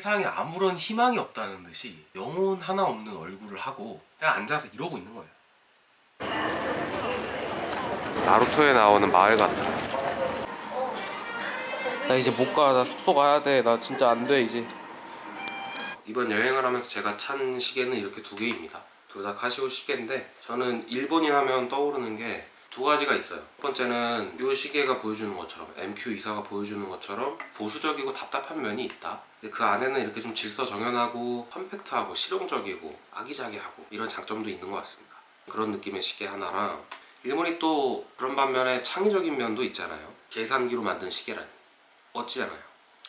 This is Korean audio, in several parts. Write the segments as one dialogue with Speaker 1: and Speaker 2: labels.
Speaker 1: 세상에 아무런 희망이 없다는 듯이 영혼 하나 없는 얼굴을 하고 그냥 앉아서 이러고 있는 거예요. 나루토에 나오는 마을 같다. 나 이제 못 가. 나 숙소 가야 돼. 나 진짜 안 돼 이제. 이번 여행을 하면서 제가 찬 시계는 이렇게 두 개입니다. 둘 다 카시오 시계인데 저는 일본인 하면 떠오르는 게 두 가지가 있어요. 첫 번째는 이 시계가 보여주는 것처럼 MQ24가 보여주는 것처럼 보수적이고 답답한 면이 있다. 근데 그 안에는 이렇게 좀 질서정연하고 컴팩트하고 실용적이고 아기자기하고 이런 장점도 있는 것 같습니다. 그런 느낌의 시계 하나랑 일본이 또 그런 반면에 창의적인 면도 있잖아요. 계산기로 만든 시계라니 멋지잖아요.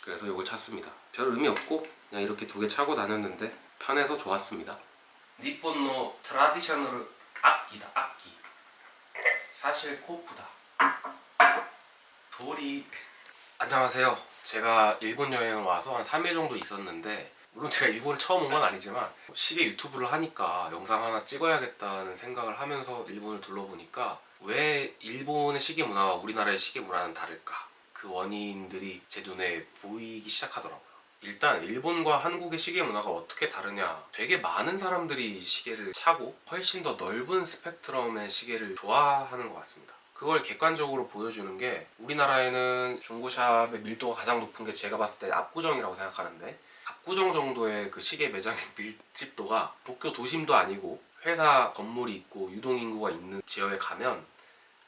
Speaker 1: 그래서 이걸 찼습니다. 별 의미 없고 그냥 이렇게 두 개 차고 다녔는데 편해서 좋았습니다. 니폰노 트라디셔널 악기다. 악기. 사실 코프다. 도리. 안녕하세요. 제가 일본 여행을 와서 한 3일 정도 있었는데 물론 제가 일본을 처음 온 건 아니지만 시계 유튜브를 하니까 영상 하나 찍어야겠다는 생각을 하면서 일본을 둘러보니까 왜 일본의 시계 문화와 우리나라의 시계 문화는 다를까? 그 원인들이 제 눈에 보이기 시작하더라고요. 일단 일본과 한국의 시계 문화가 어떻게 다르냐, 되게 많은 사람들이 시계를 차고 훨씬 더 넓은 스펙트럼의 시계를 좋아하는 것 같습니다. 그걸 객관적으로 보여주는 게 우리나라에는 중고샵의 밀도가 가장 높은 게 제가 봤을 때 압구정이라고 생각하는데 압구정 정도의 그 시계 매장의 밀집도가 도쿄 도심도 아니고 회사 건물이 있고 유동인구가 있는 지역에 가면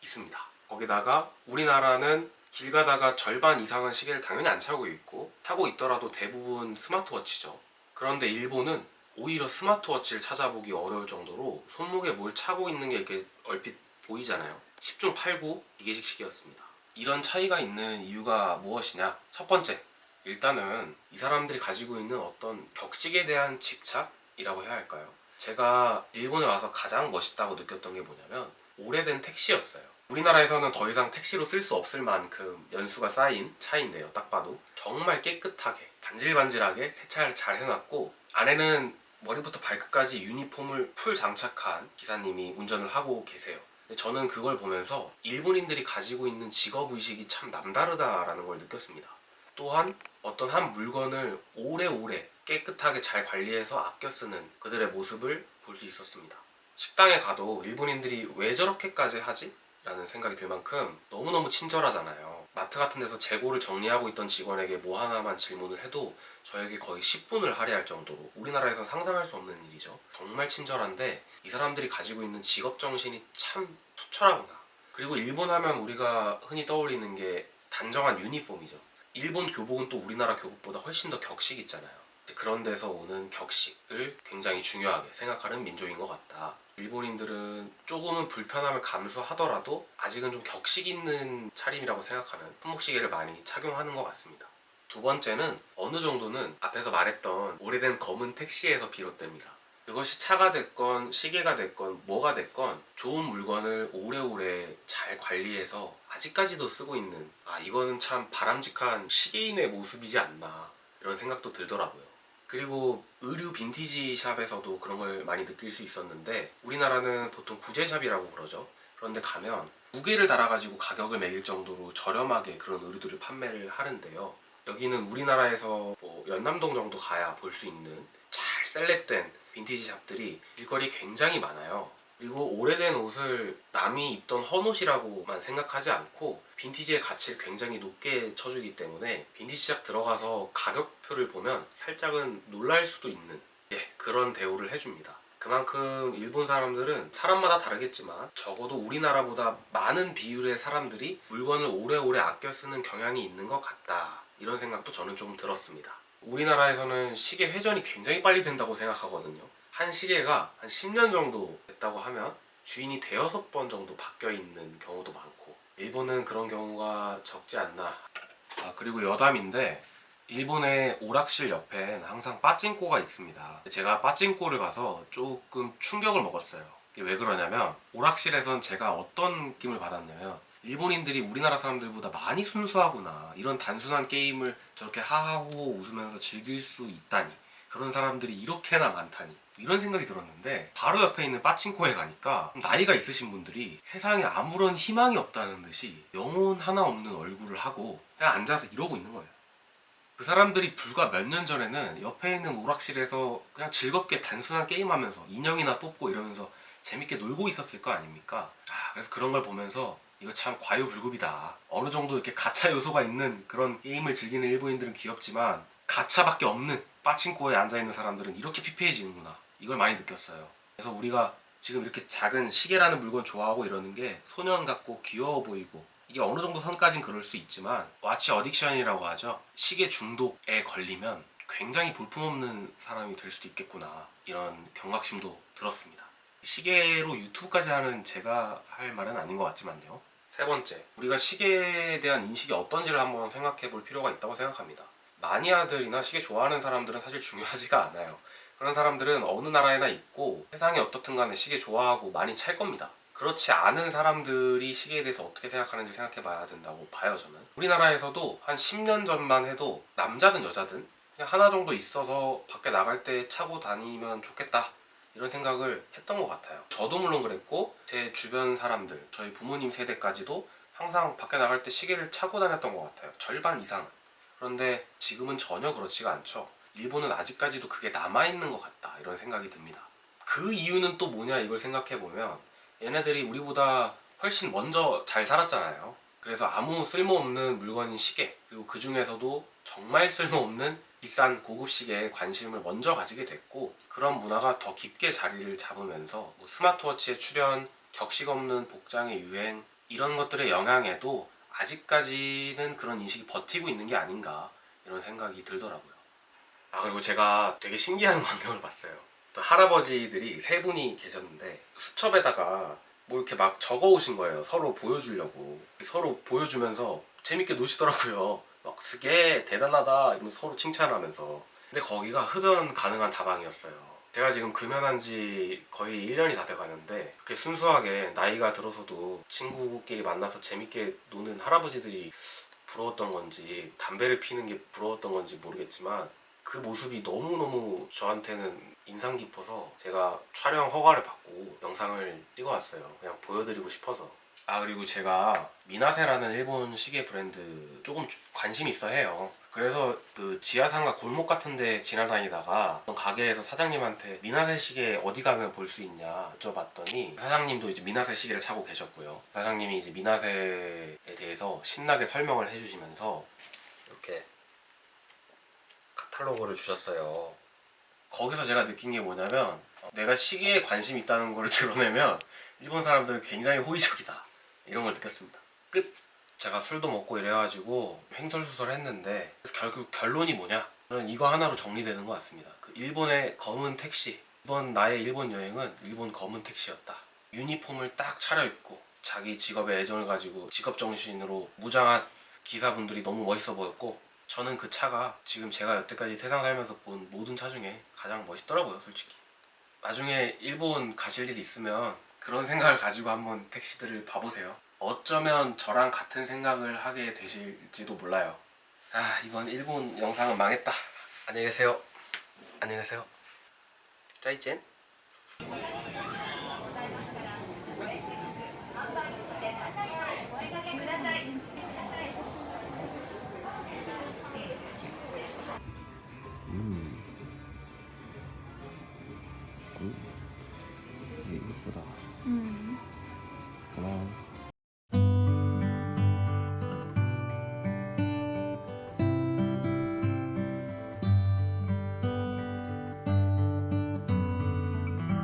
Speaker 1: 있습니다. 거기다가 우리나라는 길 가다가 절반 이상은 시계를 당연히 안 차고 있고 차고 있더라도 대부분 스마트워치죠. 그런데 일본은 오히려 스마트워치를 찾아보기 어려울 정도로 손목에 뭘 차고 있는 게 이렇게 얼핏 보이잖아요. 10중 8구 기계식 시계였습니다. 이런 차이가 있는 이유가 무엇이냐? 첫 번째, 일단은 이 사람들이 가지고 있는 어떤 격식에 대한 집착이라고 해야 할까요? 제가 일본에 와서 가장 멋있다고 느꼈던 게 뭐냐면 오래된 택시였어요. 우리나라에서는 더 이상 택시로 쓸 수 없을 만큼 연수가 쌓인 차인데요. 딱 봐도 정말 깨끗하게 반질반질하게 세차를 잘 해놨고 안에는 머리부터 발끝까지 유니폼을 풀 장착한 기사님이 운전을 하고 계세요. 저는 그걸 보면서 일본인들이 가지고 있는 직업의식이 참 남다르다라는 걸 느꼈습니다. 또한 어떤 한 물건을 오래오래 깨끗하게 잘 관리해서 아껴 쓰는 그들의 모습을 볼 수 있었습니다. 식당에 가도 일본인들이 왜 저렇게까지 하지? 라는 생각이 들 만큼 너무너무 친절하잖아요. 마트 같은 데서 재고를 정리하고 있던 직원에게 뭐 하나만 질문을 해도 저에게 거의 10분을 할애할 정도로 우리나라에서 상상할 수 없는 일이죠. 정말 친절한데 이 사람들이 가지고 있는 직업정신이 참 투철하구나. 그리고 일본 하면 우리가 흔히 떠올리는 게 단정한 유니폼이죠. 일본 교복은 또 우리나라 교복보다 훨씬 더 격식 있잖아요. 그런 데서 오는 격식을 굉장히 중요하게 생각하는 민족인 것 같다. 일본인들은 조금은 불편함을 감수하더라도 아직은 좀 격식 있는 차림이라고 생각하는 손목시계를 많이 착용하는 것 같습니다. 두 번째는 어느 정도는 앞에서 말했던 오래된 검은 택시에서 비롯됩니다. 그것이 차가 됐건 시계가 됐건 뭐가 됐건 좋은 물건을 오래오래 잘 관리해서 아직까지도 쓰고 있는 이거는 참 바람직한 시계인의 모습이지 않나 이런 생각도 들더라고요. 그리고 의류 빈티지 샵에서도 그런 걸 많이 느낄 수 있었는데 우리나라는 보통 구제샵이라고 그러죠. 그런데 가면 무게를 달아가지고 가격을 매길 정도로 저렴하게 그런 의류들을 판매를 하는데요. 여기는 우리나라에서 뭐 연남동 정도 가야 볼 수 있는 잘 셀렉된 빈티지 샵들이 길거리에 굉장히 많아요. 그리고 오래된 옷을 남이 입던 헌옷이라고만 생각하지 않고 빈티지의 가치를 굉장히 높게 쳐주기 때문에 빈티지 샵 들어가서 가격표를 보면 살짝은 놀랄 수도 있는 그런 대우를 해줍니다. 그만큼 일본 사람들은 사람마다 다르겠지만 적어도 우리나라보다 많은 비율의 사람들이 물건을 오래오래 아껴 쓰는 경향이 있는 것 같다. 이런 생각도 저는 좀 들었습니다. 우리나라에서는 시계 회전이 굉장히 빨리 된다고 생각하거든요. 한 시계가 한 10년 정도 됐다고 하면 주인이 대여섯 번 정도 바뀌어 있는 경우도 많고 일본은 그런 경우가 적지 않나. 그리고 여담인데 일본의 오락실 옆엔 항상 빠찡코가 있습니다. 제가 빠찡코를 가서 조금 충격을 먹었어요. 이게 왜 그러냐면 오락실에선 제가 어떤 느낌을 받았냐면 일본인들이 우리나라 사람들보다 많이 순수하구나, 이런 단순한 게임을 저렇게 하하호호 웃으면서 즐길 수 있다니, 그런 사람들이 이렇게나 많다니, 이런 생각이 들었는데 바로 옆에 있는 빠칭코에 가니까 나이가 있으신 분들이 세상에 아무런 희망이 없다는 듯이 영혼 하나 없는 얼굴을 하고 그냥 앉아서 이러고 있는 거예요. 그 사람들이 불과 몇 년 전에는 옆에 있는 오락실에서 그냥 즐겁게 단순한 게임하면서 인형이나 뽑고 이러면서 재밌게 놀고 있었을 거 아닙니까? 그래서 그런 걸 보면서 이거 참 과유불급이다. 어느 정도 이렇게 가차 요소가 있는 그런 게임을 즐기는 일본인들은 귀엽지만 가차밖에 없는 빠친코에 앉아있는 사람들은 이렇게 피폐해지는구나. 이걸 많이 느꼈어요. 그래서 우리가 지금 이렇게 작은 시계라는 물건 좋아하고 이러는 게 소년 같고 귀여워 보이고 이게 어느 정도 선까진 그럴 수 있지만 와치 어딕션이라고 하죠. 시계 중독에 걸리면 굉장히 볼품없는 사람이 될 수도 있겠구나. 이런 경각심도 들었습니다. 시계로 유튜브까지 하는 제가 할 말은 아닌 것 같지만요. 세 번째, 우리가 시계에 대한 인식이 어떤지를 한번 생각해 볼 필요가 있다고 생각합니다. 마니아들이나 시계 좋아하는 사람들은 사실 중요하지가 않아요. 그런 사람들은 어느 나라에나 있고 세상이 어떻든 간에 시계 좋아하고 많이 찰 겁니다. 그렇지 않은 사람들이 시계에 대해서 어떻게 생각하는지 생각해 봐야 된다고 봐요, 저는. 우리나라에서도 한 10년 전만 해도 남자든 여자든 그냥 하나 정도 있어서 밖에 나갈 때 차고 다니면 좋겠다 이런 생각을 했던 것 같아요. 저도 물론 그랬고 제 주변 사람들, 저희 부모님 세대까지도 항상 밖에 나갈 때 시계를 차고 다녔던 것 같아요. 절반 이상은. 그런데 지금은 전혀 그렇지가 않죠. 일본은 아직까지도 그게 남아있는 것 같다 이런 생각이 듭니다. 그 이유는 또 뭐냐 이걸 생각해보면 얘네들이 우리보다 훨씬 먼저 잘 살았잖아요. 그래서 아무 쓸모없는 물건인 시계, 그리고 그 중에서도 정말 쓸모없는 비싼 고급 시계에 관심을 먼저 가지게 됐고 그런 문화가 더 깊게 자리를 잡으면서 뭐 스마트워치의 출현, 격식 없는 복장의 유행 이런 것들의 영향에도 아직까지는 그런 인식이 버티고 있는 게 아닌가 이런 생각이 들더라고요. 그리고 제가 되게 신기한 광경을 봤어요. 또 할아버지들이 세 분이 계셨는데 수첩에다가 뭐 이렇게 막 적어 오신 거예요. 서로 보여주려고. 서로 보여주면서 재밌게 노시더라고요. 막 쓰게 대단하다 이러면서 서로 칭찬을 하면서. 근데 거기가 흡연 가능한 다방이었어요. 제가 지금 금연한 지 거의 1년이 다 돼가는데 그렇게 순수하게 나이가 들어서도 친구끼리 만나서 재밌게 노는 할아버지들이 부러웠던 건지 담배를 피는 게 부러웠던 건지 모르겠지만 그 모습이 너무너무 저한테는 인상 깊어서 제가 촬영 허가를 받고 영상을 찍어왔어요. 그냥 보여드리고 싶어서. 그리고 제가 미나세라는 일본 시계 브랜드 조금 관심이 있어 해요. 그래서 그 지하상가 골목 같은 데 지나다니다가 어떤 가게에서 사장님한테 미나세 시계 어디 가면 볼 수 있냐 여쭤봤더니 사장님도 이제 미나세 시계를 차고 계셨고요. 사장님이 이제 미나세에 대해서 신나게 설명을 해주시면서 이렇게 카탈로그를 주셨어요. 거기서 제가 느낀 게 뭐냐면 내가 시계에 관심이 있다는 걸 드러내면 일본 사람들은 굉장히 호의적이다 이런 걸 느꼈습니다. 끝! 제가 술도 먹고 이래가지고 횡설수설했는데 결국 결론이 뭐냐? 저는 이거 하나로 정리되는 것 같습니다. 그 일본의 검은 택시, 이번 나의 일본 여행은 일본 검은 택시였다. 유니폼을 딱 차려입고 자기 직업에 애정을 가지고 직업 정신으로 무장한 기사분들이 너무 멋있어 보였고 저는 그 차가 지금 제가 여태까지 세상 살면서 본 모든 차 중에 가장 멋있더라고요, 솔직히. 나중에 일본 가실 일 있으면 그런 생각을 가지고 한번 택시들을 봐보세요. 어쩌면 저랑 같은 생각을 하게 되실지도 몰라요. 이번 일본 영상은 망했다. 안녕히 계세요. 안녕히 계세요. 짜이젠.